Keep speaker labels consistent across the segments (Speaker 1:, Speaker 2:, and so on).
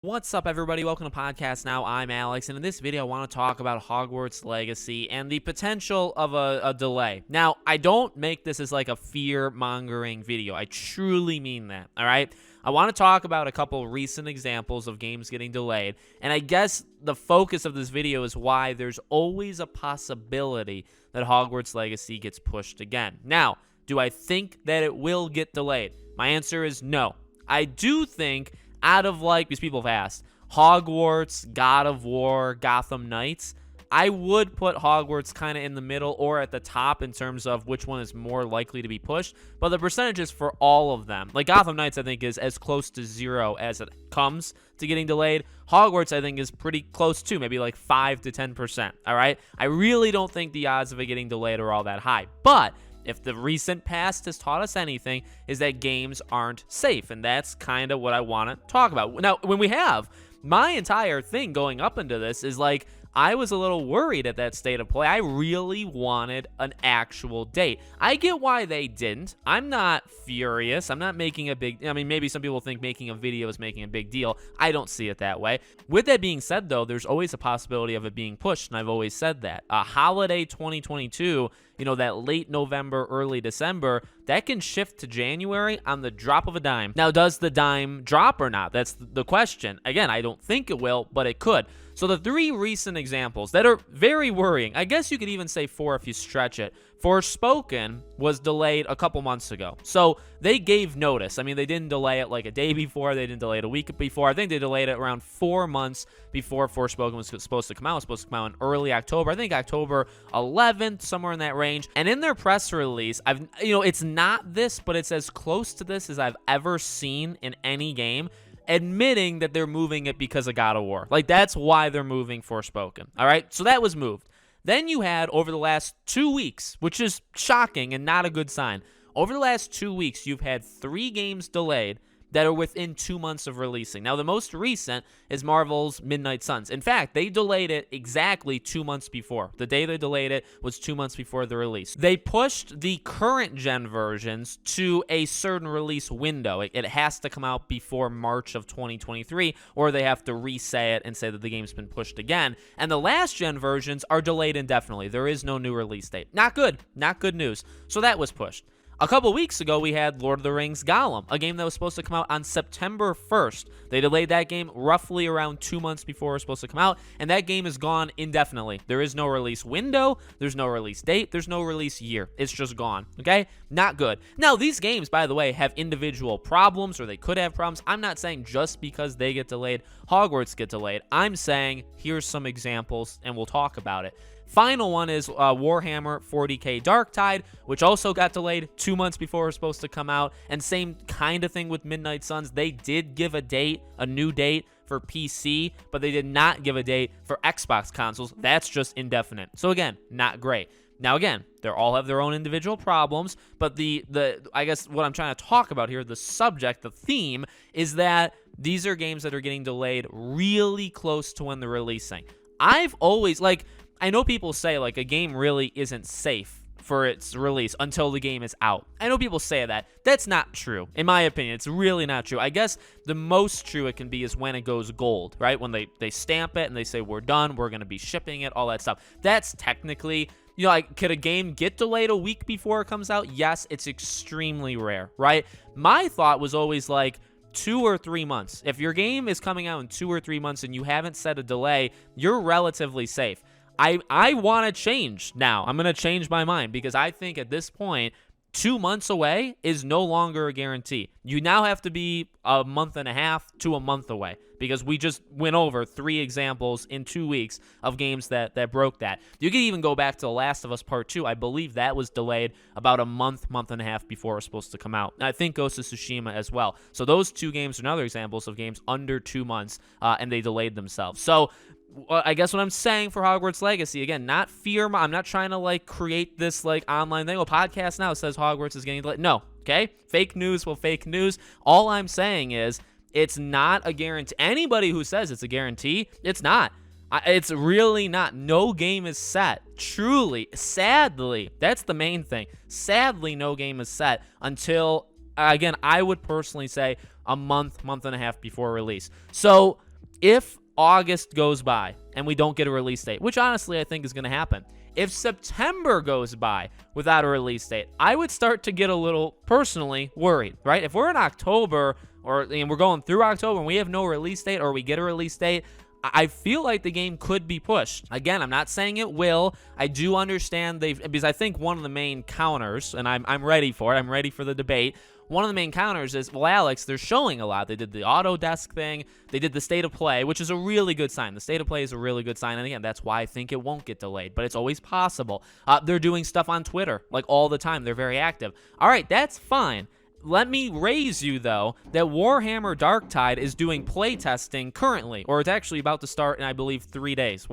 Speaker 1: What's up, everybody? Welcome to Podcast Now. I'm Alex, and in this video, I want to talk about Hogwarts Legacy and the potential of a delay. Now, I don't make this as like a fear-mongering video. I truly mean that, all right? I want to talk about a couple recent examples of games getting delayed, and I guess the focus of this video is why there's always a possibility that Hogwarts Legacy gets pushed again. Now, do I think that it will get delayed? My answer is no. I do think out of, because people have asked, Hogwarts, God of War, Gotham Knights, I would put Hogwarts kind of in the middle or at the top in terms of which one is more likely to be pushed. But the percentages for all of them, like Gotham Knights, I think is as close to 0 as it comes to getting delayed. Hogwarts, I think, is pretty close too, maybe like 5 to 10%. All right, I really don't think the odds of it getting delayed are all that high, but if the recent past has taught us anything, is that games aren't safe, and that's kind of what I want to talk about. Now, when we have my entire thing going up into this is like, I was a little worried at that state of play. I really wanted an actual date. I get why they didn't. I'm not furious. I'm not making a big, maybe some people think making a video is making a big deal. I don't see it that way. With that being said, though, there's always a possibility of it being pushed, and I've always said that. Holiday 2022, that late November, early December, that can shift to January on the drop of a dime. Now, does the dime drop or not? That's the question. Again, I don't think it will, but it could. So the three recent examples that are very worrying, I guess you could even say 4 if you stretch it. Forspoken was delayed a couple months ago. So they gave notice. They didn't delay it like a day before. They didn't delay it a week before. I think they delayed it around 4 months before Forspoken was supposed to come out. It was supposed to come out in early October. I think October 11th, somewhere in that range. And in their press release, it's not this, but it's as close to this as I've ever seen in any game, admitting that they're moving it because of God of War. That's why they're moving Forspoken. All right, so that was moved. Then you had, over the last 2 weeks, which is shocking and not a good sign, over the last 2 weeks, you've had 3 games delayed that are within 2 months of releasing. Now, the most recent is Marvel's Midnight Suns. In fact, they delayed it exactly 2 months before. The day they delayed it was 2 months before the release. They pushed the current gen versions to a certain release window. It has to come out before March of 2023, or they have to re-say it and say that the game's been pushed again. And the last gen versions are delayed indefinitely. There is no new release date. Not good. Not good news. So that was pushed. A couple weeks ago, we had Lord of the Rings Gollum, a game that was supposed to come out on September 1st. They delayed that game roughly around 2 months before it was supposed to come out, and that game is gone indefinitely. There is no release window, there's no release date, there's no release year. It's just gone, okay? Not good. Now, these games, by the way, have individual problems, or they could have problems. I'm not saying just because they get delayed, Hogwarts get delayed. I'm saying here's some examples, and we'll talk about it. Final one is Warhammer 40k Darktide, which also got delayed 2 months before it was supposed to come out. And same kind of thing with Midnight Suns. They did give a date, a new date for PC, but they did not give a date for Xbox consoles. That's just indefinite. So again, not great. Now again, they all have their own individual problems, but I guess what I'm trying to talk about here, the subject, the theme, is that these are games that are getting delayed really close to when they're releasing. I've always, I know people say, a game really isn't safe for its release until the game is out. I know people say that. That's not true. In my opinion, it's really not true. I guess the most true it can be is when it goes gold, right? When they stamp it and they say, we're done, we're going to be shipping it, all that stuff. That's technically, could a game get delayed a week before it comes out? Yes, it's extremely rare, right? My thought was always 2 or 3 months. If your game is coming out in 2 or 3 months and you haven't set a delay, you're relatively safe. I want to change now. I'm going to change my mind because I think at this point, 2 months away is no longer a guarantee. You now have to be a month and a half to a month away because we just went over 3 examples in 2 weeks of games that broke that. You could even go back to The Last of Us Part 2. I believe that was delayed about a month and a half before it was supposed to come out. And I think Ghost of Tsushima as well. So those 2 games are another examples of games under 2 months, and they delayed themselves. So I guess what I'm saying for Hogwarts Legacy, again, not fear. I'm not trying to create this online thing. Podcast Now says Hogwarts is getting delayed. No, okay? Fake news will fake news. All I'm saying is it's not a guarantee. Anybody who says it's a guarantee, it's not. It's really not. No game is set. Truly, sadly, that's the main thing. Sadly, no game is set until, again, I would personally say a month and a half before release. So if August goes by and we don't get a release date, which honestly I think is going to happen, if September goes by without a release date, I would start to get a little personally worried, right? If we're in October and we're going through October and we have no release date, or we get a release date, I feel like the game could be pushed. Again, I'm not saying it will. I do understand because I think one of the main counters, and I'm ready for it, I'm ready for the debate. One of the main counters is, well, Alex, they're showing a lot. They did the Autodesk thing. They did the State of Play, which is a really good sign. The State of Play is a really good sign. And again, that's why I think it won't get delayed, but it's always possible. They're doing stuff on Twitter, like all the time. They're very active. All right, that's fine. Let me raise you, though, that Warhammer Darktide is doing playtesting currently, or it's actually about to start in, I believe, 3 days.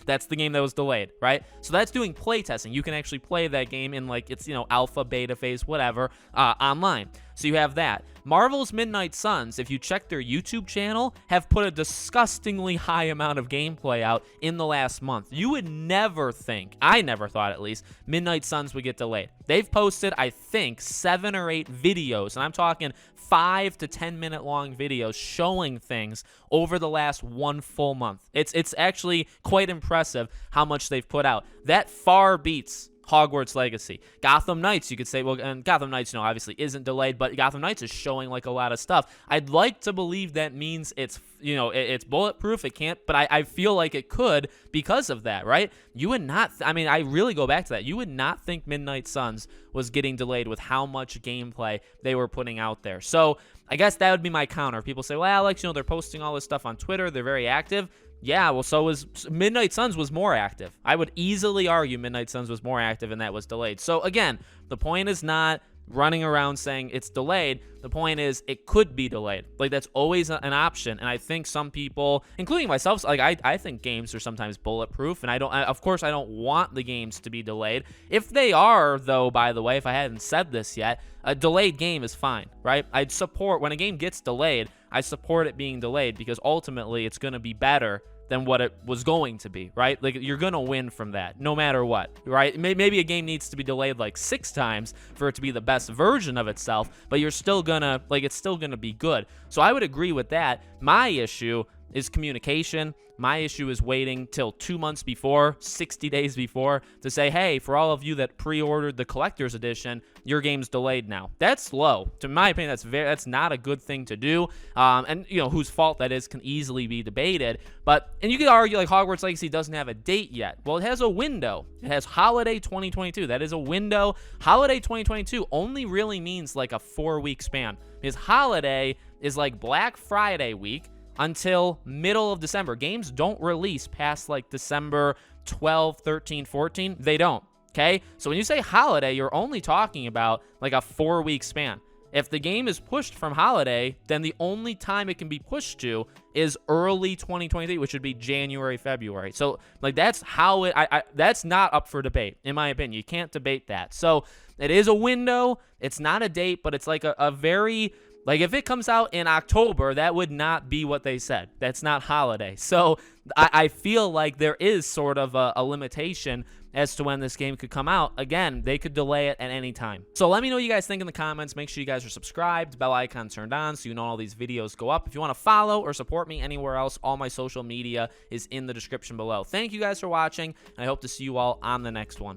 Speaker 1: That's the game that was delayed, right? So that's doing playtesting. You can actually play that game in, like, its, alpha, beta phase, whatever, online. So you have that. Marvel's Midnight Suns, if you check their YouTube channel, have put a disgustingly high amount of gameplay out in the last month. You would never think, I never thought at least, Midnight Suns would get delayed. They've posted, I think, 7 or 8 videos, and I'm talking 5 to 10 minute long videos showing things over the last 1 full month. It's actually quite impressive how much they've put out. That far beats Hogwarts Legacy. Gotham Knights, you could say, well, and Gotham Knights, obviously isn't delayed, but Gotham Knights is showing like a lot of stuff. I'd like to believe that means it's, it's bulletproof. It can't, but I feel like it could because of that, right? You would not, I really go back to that. You would not think Midnight Suns was getting delayed with how much gameplay they were putting out there. So I guess that would be my counter. People say, well, Alex, they're posting all this stuff on Twitter. They're very active. Yeah, well, so was Midnight Suns was more active. I would easily argue Midnight Suns was more active and that was delayed. So again, the point is not running around saying it's delayed. The point is it could be delayed. Like, that's always an option. And I think some people, including myself, like I think games are sometimes bulletproof, and of course I don't want the games to be delayed. If they are, though, by the way, if I hadn't said this yet, a delayed game is fine, right? I'd support when a game gets delayed. I support it being delayed because ultimately it's going to be better than what it was going to be, right? Like, you're going to win from that no matter what, right? Maybe a game needs to be delayed like 6 times for it to be the best version of itself, but you're still gonna, it's still going to be good. So I would agree with that. My issue is communication. My issue is waiting till 2 months before, 60 days before, to say, hey, for all of you that pre-ordered the collector's edition, your game's delayed now. That's low. To my opinion, that's not a good thing to do. And whose fault that is can easily be debated. And you could argue like Hogwarts Legacy doesn't have a date yet. Well, it has a window. It has holiday 2022. That is a window. Holiday 2022 only really means like a 4-week span, because holiday is like Black Friday week until middle of December. Games don't release past like December 12, 13, 14. They don't, okay? So when you say holiday, you're only talking about like a 4-week span. If the game is pushed from holiday, then the only time it can be pushed to is early 2023, which would be January, February. So like that's how that's not up for debate, in my opinion. You can't debate that. So it is a window. It's not a date, but it's like a very... Like, if it comes out in October, that would not be what they said. That's not holiday. So I feel like there is sort of a limitation as to when this game could come out. Again, they could delay it at any time. So let me know what you guys think in the comments. Make sure you guys are subscribed, bell icon turned on so you know all these videos go up. If you want to follow or support me anywhere else, all my social media is in the description below. Thank you guys for watching, and I hope to see you all on the next one.